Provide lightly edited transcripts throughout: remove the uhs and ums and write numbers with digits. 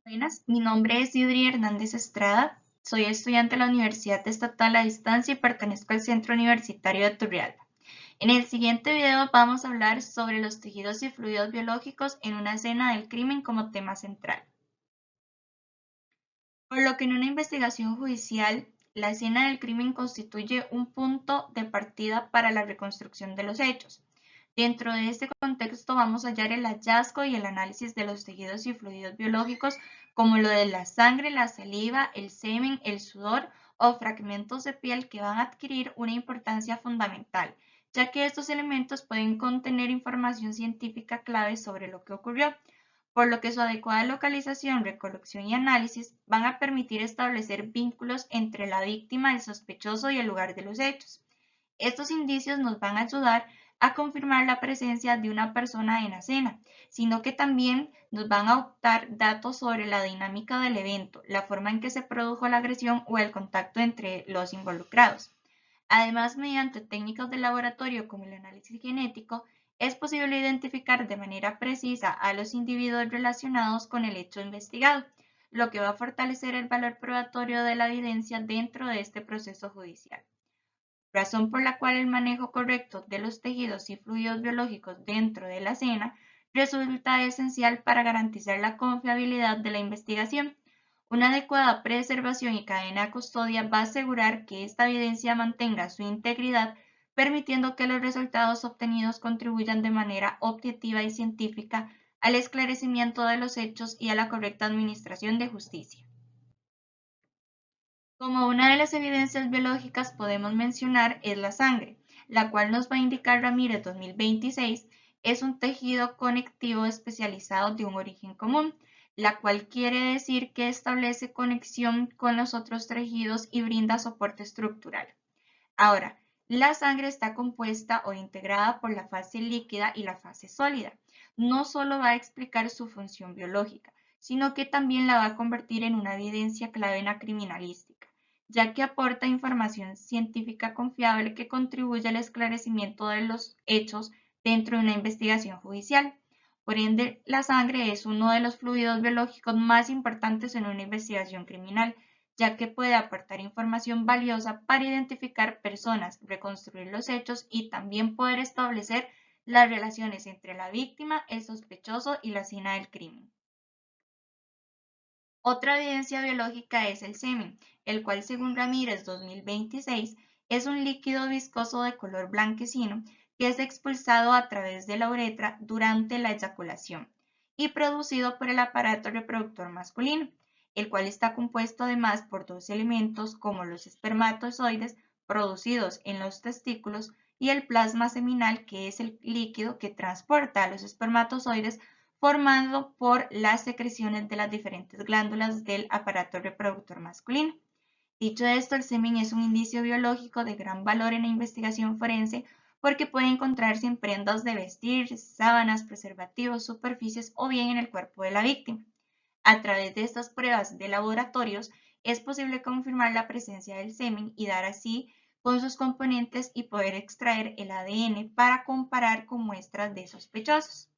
Buenas, mi nombre es Idri Hernández Estrada, soy estudiante de la Universidad Estatal a Distancia y pertenezco al Centro Universitario de Turrialba. En el siguiente video vamos a hablar sobre los tejidos y fluidos biológicos en una escena del crimen como tema central. Por lo que en una investigación judicial, la escena del crimen constituye un punto de partida para la reconstrucción de los hechos. Dentro de este contexto vamos a hallar el hallazgo y el análisis de los tejidos y fluidos biológicos como lo de la sangre, la saliva, el semen, el sudor o fragmentos de piel que van a adquirir una importancia fundamental, ya que estos elementos pueden contener información científica clave sobre lo que ocurrió, por lo que su adecuada localización, recolección y análisis van a permitir establecer vínculos entre la víctima, el sospechoso y el lugar de los hechos. Estos indicios nos van a ayudar a confirmar la presencia de una persona en la escena, sino que también nos van a optar datos sobre la dinámica del evento, la forma en que se produjo la agresión o el contacto entre los involucrados. Además, mediante técnicas de laboratorio como el análisis genético, es posible identificar de manera precisa a los individuos relacionados con el hecho investigado, lo que va a fortalecer el valor probatorio de la evidencia dentro de este proceso judicial. Razón por la cual el manejo correcto de los tejidos y fluidos biológicos dentro de la escena resulta esencial para garantizar la confiabilidad de la investigación. Una adecuada preservación y cadena de custodia va a asegurar que esta evidencia mantenga su integridad, permitiendo que los resultados obtenidos contribuyan de manera objetiva y científica al esclarecimiento de los hechos y a la correcta administración de justicia. Como una de las evidencias biológicas podemos mencionar es la sangre, la cual nos va a indicar Ramírez 2026, es un tejido conectivo especializado de un origen común, la cual quiere decir que establece conexión con los otros tejidos y brinda soporte estructural. Ahora, la sangre está compuesta o integrada por la fase líquida y la fase sólida. No solo va a explicar su función biológica, sino que también la va a convertir en una evidencia clave en la criminalística, ya que aporta información científica confiable que contribuye al esclarecimiento de los hechos dentro de una investigación judicial. Por ende, la sangre es uno de los fluidos biológicos más importantes en una investigación criminal, ya que puede aportar información valiosa para identificar personas, reconstruir los hechos y también poder establecer las relaciones entre la víctima, el sospechoso y la escena del crimen. Otra evidencia biológica es el semen, el cual según Ramírez 2026 es un líquido viscoso de color blanquecino que es expulsado a través de la uretra durante la eyaculación y producido por el aparato reproductor masculino, el cual está compuesto además por dos elementos como los espermatozoides producidos en los testículos y el plasma seminal, que es el líquido que transporta a los espermatozoides formado por las secreciones de las diferentes glándulas del aparato reproductor masculino. Dicho esto, el semen es un indicio biológico de gran valor en la investigación forense porque puede encontrarse en prendas de vestir, sábanas, preservativos, superficies o bien en el cuerpo de la víctima. A través de estas pruebas de laboratorios es posible confirmar la presencia del semen y dar así con sus componentes y poder extraer el ADN para comparar con muestras de sospechosos.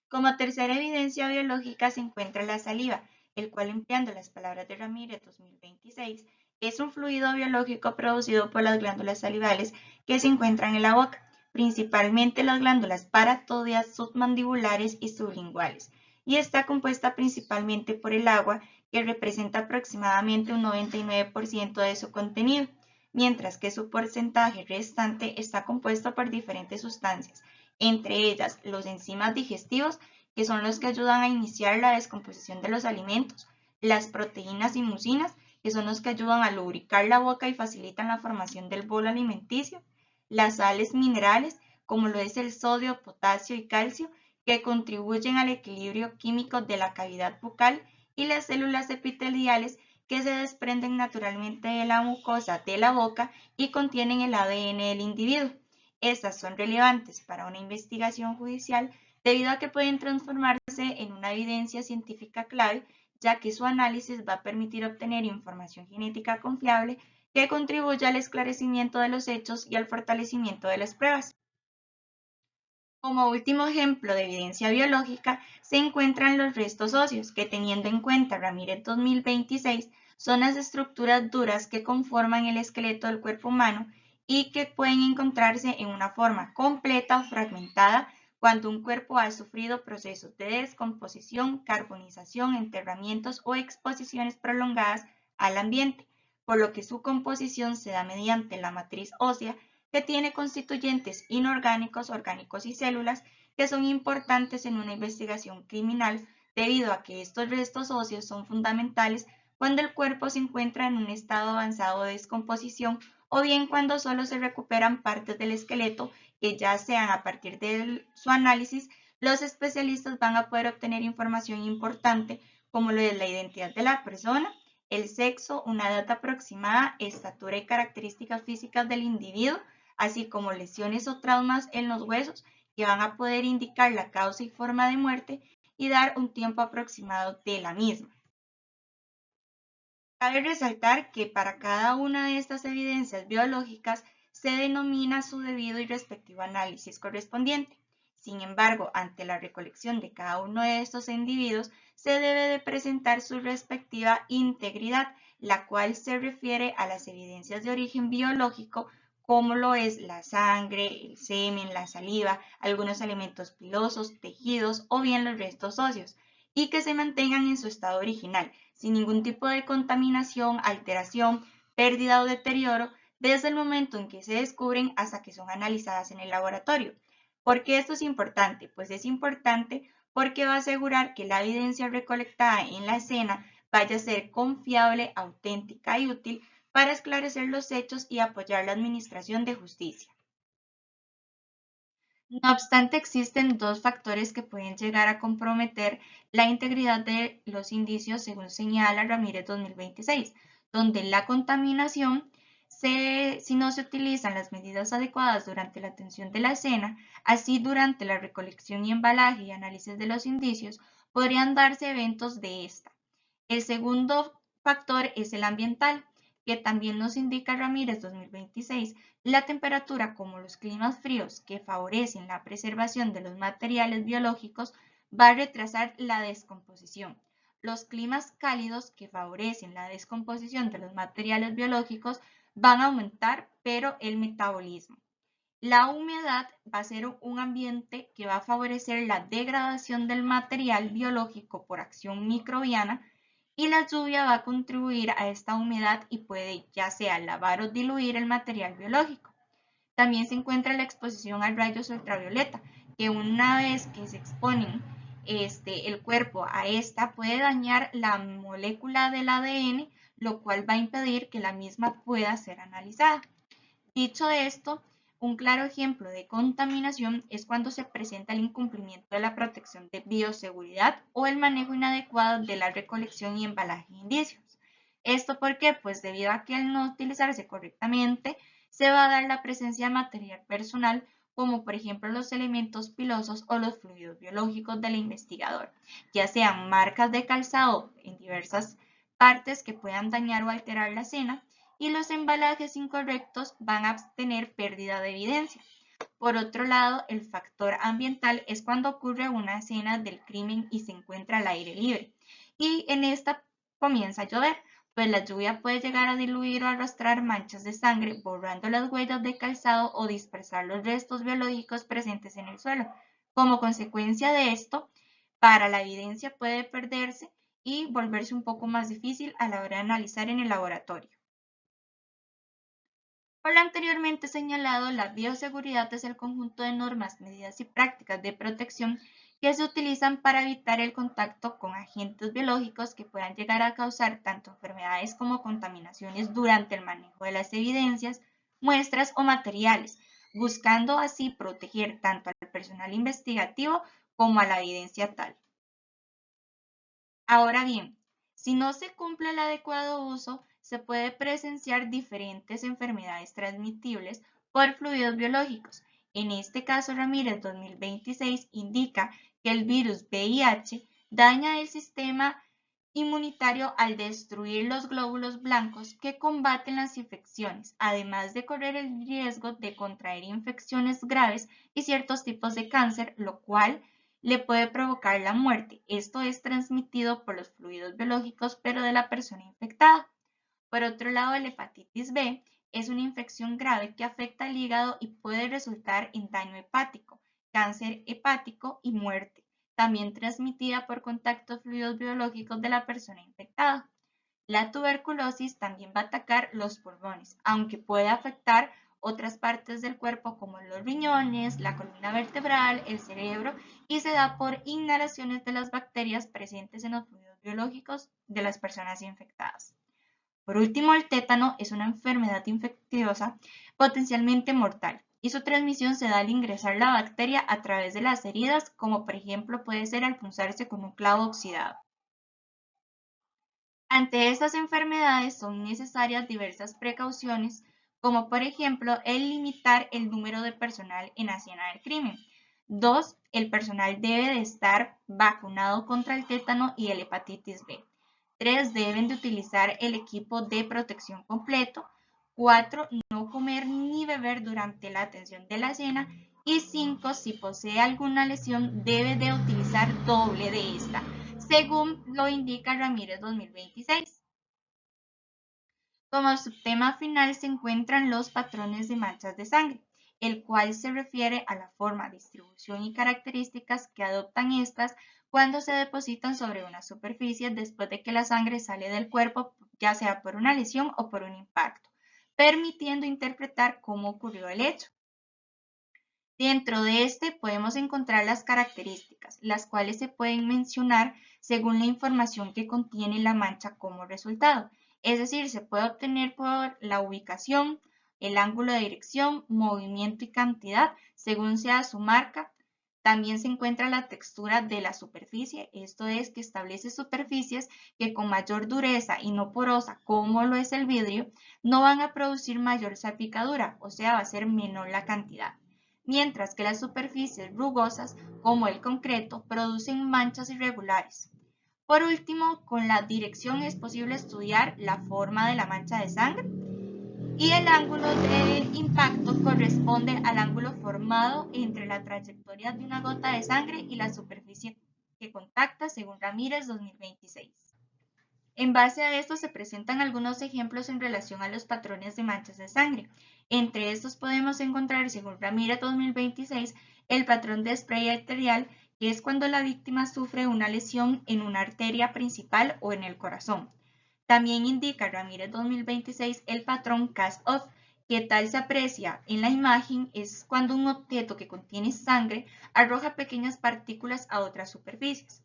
Como tercera evidencia biológica se encuentra la saliva, el cual, empleando las palabras de Ramírez 2026, es un fluido biológico producido por las glándulas salivales que se encuentran en la boca, principalmente las glándulas paratódidas, submandibulares y sublinguales, y está compuesta principalmente por el agua, que representa aproximadamente un 99% de su contenido, mientras que su porcentaje restante está compuesto por diferentes sustancias, entre ellas los enzimas digestivos, que son los que ayudan a iniciar la descomposición de los alimentos, las proteínas y mucinas, que son los que ayudan a lubricar la boca y facilitan la formación del bolo alimenticio, las sales minerales, como lo es el sodio, potasio y calcio, que contribuyen al equilibrio químico de la cavidad bucal, y las células epiteliales, que se desprenden naturalmente de la mucosa de la boca y contienen el ADN del individuo. Estas son relevantes para una investigación judicial debido a que pueden transformarse en una evidencia científica clave, ya que su análisis va a permitir obtener información genética confiable que contribuya al esclarecimiento de los hechos y al fortalecimiento de las pruebas. Como último ejemplo de evidencia biológica se encuentran los restos óseos, que teniendo en cuenta Ramírez 2026, son las estructuras duras que conforman el esqueleto del cuerpo humano y que pueden encontrarse en una forma completa o fragmentada cuando un cuerpo ha sufrido procesos de descomposición, carbonización, enterramientos o exposiciones prolongadas al ambiente, por lo que su composición se da mediante la matriz ósea, que tiene constituyentes inorgánicos, orgánicos y células que son importantes en una investigación criminal debido a que estos restos óseos son fundamentales cuando el cuerpo se encuentra en un estado avanzado de descomposición o bien cuando solo se recuperan partes del esqueleto que ya sean a partir de su análisis, los especialistas van a poder obtener información importante como lo es la identidad de la persona, el sexo, una edad aproximada, estatura y características físicas del individuo, así como lesiones o traumas en los huesos que van a poder indicar la causa y forma de muerte y dar un tiempo aproximado de la misma. Cabe resaltar que para cada una de estas evidencias biológicas se denomina su debido y respectivo análisis correspondiente. Sin embargo, ante la recolección de cada uno de estos individuos, se debe de presentar su respectiva integridad, la cual se refiere a las evidencias de origen biológico, como lo es la sangre, el semen, la saliva, algunos elementos pilosos, tejidos o bien los restos óseos, y que se mantengan en su estado original, sin ningún tipo de contaminación, alteración, pérdida o deterioro, desde el momento en que se descubren hasta que son analizadas en el laboratorio. ¿Por qué esto es importante? Pues es importante porque va a asegurar que la evidencia recolectada en la escena vaya a ser confiable, auténtica y útil para esclarecer los hechos y apoyar la administración de justicia. No obstante, existen dos factores que pueden llegar a comprometer la integridad de los indicios, según señala Ramírez 2026, donde la contaminación, si no se utilizan las medidas adecuadas durante la atención de la escena, así durante la recolección y embalaje y análisis de los indicios, podrían darse eventos de esta. El segundo factor es el ambiental, que también nos indica Ramírez 2026, la temperatura como los climas fríos que favorecen la preservación de los materiales biológicos va a retrasar la descomposición. Los climas cálidos que favorecen la descomposición de los materiales biológicos van a aumentar, pero el metabolismo. La humedad va a ser un ambiente que va a favorecer la degradación del material biológico por acción microbiana y la lluvia va a contribuir a esta humedad y puede ya sea lavar o diluir el material biológico. También se encuentra la exposición a rayos ultravioleta, que una vez que se exponen el cuerpo a esta puede dañar la molécula del ADN, lo cual va a impedir que la misma pueda ser analizada. Dicho esto, un claro ejemplo de contaminación es cuando se presenta el incumplimiento de la protección de bioseguridad o el manejo inadecuado de la recolección y embalaje de indicios. ¿Esto por qué? Pues debido a que al no utilizarse correctamente, se va a dar la presencia de material personal, como por ejemplo los elementos pilosos o los fluidos biológicos del investigador, ya sean marcas de calzado en diversas partes que puedan dañar o alterar la escena, y los embalajes incorrectos van a tener pérdida de evidencia. Por otro lado, el factor ambiental es cuando ocurre una escena del crimen y se encuentra al aire libre. Y en esta comienza a llover, pues la lluvia puede llegar a diluir o arrastrar manchas de sangre, borrando las huellas de calzado o dispersar los restos biológicos presentes en el suelo. Como consecuencia de esto, para la evidencia puede perderse y volverse un poco más difícil a la hora de analizar en el laboratorio. Por lo anteriormente señalado, la bioseguridad es el conjunto de normas, medidas y prácticas de protección que se utilizan para evitar el contacto con agentes biológicos que puedan llegar a causar tanto enfermedades como contaminaciones durante el manejo de las evidencias, muestras o materiales, buscando así proteger tanto al personal investigativo como a la evidencia tal. Ahora bien, si no se cumple el adecuado uso, se puede presenciar diferentes enfermedades transmitibles por fluidos biológicos. En este caso, Ramírez 2026 indica que el virus VIH daña el sistema inmunitario al destruir los glóbulos blancos que combaten las infecciones, además de correr el riesgo de contraer infecciones graves y ciertos tipos de cáncer, lo cual le puede provocar la muerte. Esto es transmitido por los fluidos biológicos, pero de la persona infectada. Por otro lado, la hepatitis B es una infección grave que afecta al hígado y puede resultar en daño hepático, cáncer hepático y muerte, también transmitida por contacto fluidos biológicos de la persona infectada. La tuberculosis también va a atacar los pulmones, aunque puede afectar otras partes del cuerpo como los riñones, la columna vertebral, el cerebro y se da por inhalaciones de las bacterias presentes en los fluidos biológicos de las personas infectadas. Por último, el tétano es una enfermedad infecciosa potencialmente mortal y su transmisión se da al ingresar la bacteria a través de las heridas, como por ejemplo puede ser al punzarse con un clavo oxidado. Ante estas enfermedades son necesarias diversas precauciones, como por ejemplo el limitar el número de personal en la escena del crimen. 2. El personal debe de estar vacunado contra el tétano y el hepatitis B. 3. Deben de utilizar el equipo de protección completo. 4. No comer ni beber durante la atención de la cena. Y 5. Si posee alguna lesión, debe de utilizar doble de esta, según lo indica Ramírez 2026. Como subtema final se encuentran los patrones de manchas de sangre, el cual se refiere a la forma, distribución y características que adoptan estas cuando se depositan sobre una superficie después de que la sangre sale del cuerpo, ya sea por una lesión o por un impacto, permitiendo interpretar cómo ocurrió el hecho. Dentro de este podemos encontrar las características, las cuales se pueden mencionar según la información que contiene la mancha como resultado. Es decir, se puede obtener por la ubicación, el ángulo de dirección, movimiento y cantidad, según sea su marca. También se encuentra la textura de la superficie, esto es que establece superficies que con mayor dureza y no porosa, como lo es el vidrio, no van a producir mayor salpicadura, o sea, va a ser menor la cantidad, mientras que las superficies rugosas, como el concreto, producen manchas irregulares. Por último, con la dirección es posible estudiar la forma de la mancha de sangre y el ángulo de impacto corresponde al ángulo formado entre la trayectoria de una gota de sangre y la superficie que contacta, según Ramírez 2026. En base a esto se presentan algunos ejemplos en relación a los patrones de manchas de sangre. Entre estos podemos encontrar, según Ramírez 2026, el patrón de spray arterial, que es cuando la víctima sufre una lesión en una arteria principal o en el corazón. También indica Ramírez 2026 el patrón cast-off, que tal se aprecia en la imagen es cuando un objeto que contiene sangre arroja pequeñas partículas a otras superficies.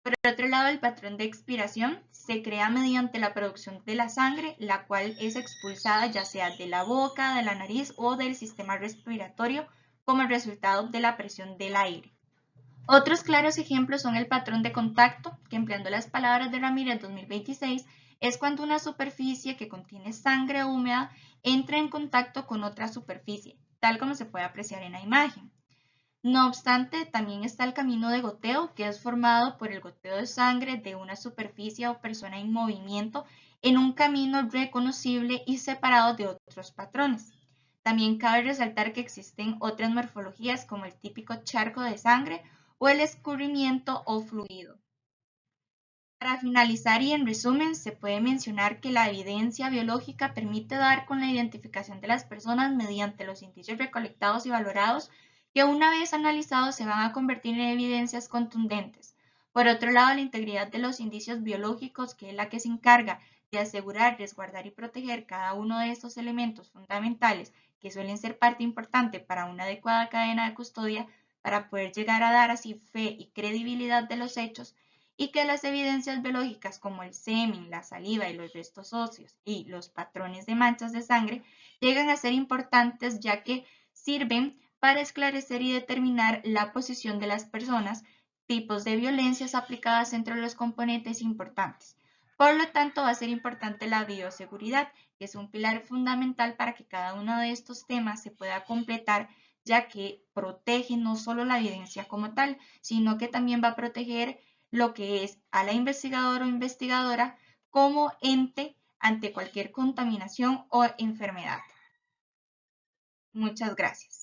Por otro lado, el patrón de expiración se crea mediante la producción de la sangre, la cual es expulsada ya sea de la boca, de la nariz o del sistema respiratorio como resultado de la presión del aire. Otros claros ejemplos son el patrón de contacto, que empleando las palabras de Ramírez 2026, es cuando una superficie que contiene sangre húmeda entra en contacto con otra superficie, tal como se puede apreciar en la imagen. No obstante, también está el camino de goteo, que es formado por el goteo de sangre de una superficie o persona en movimiento en un camino reconocible y separado de otros patrones. También cabe resaltar que existen otras morfologías como el típico charco de sangre o el escurrimiento o fluido. Para finalizar y en resumen, se puede mencionar que la evidencia biológica permite dar con la identificación de las personas mediante los indicios recolectados y valorados que una vez analizados se van a convertir en evidencias contundentes. Por otro lado, la integridad de los indicios biológicos, que es la que se encarga de asegurar, resguardar y proteger cada uno de estos elementos fundamentales que suelen ser parte importante para una adecuada cadena de custodia para poder llegar a dar así fe y credibilidad de los hechos, y que las evidencias biológicas como el semen, la saliva y los restos óseos y los patrones de manchas de sangre llegan a ser importantes ya que sirven para esclarecer y determinar la posición de las personas, tipos de violencias aplicadas entre los componentes importantes. Por lo tanto, va a ser importante la bioseguridad, que es un pilar fundamental para que cada uno de estos temas se pueda completar, ya que protege no solo la evidencia como tal, sino que también va a proteger lo que es a la investigadora o investigadora como ente ante cualquier contaminación o enfermedad. Muchas gracias.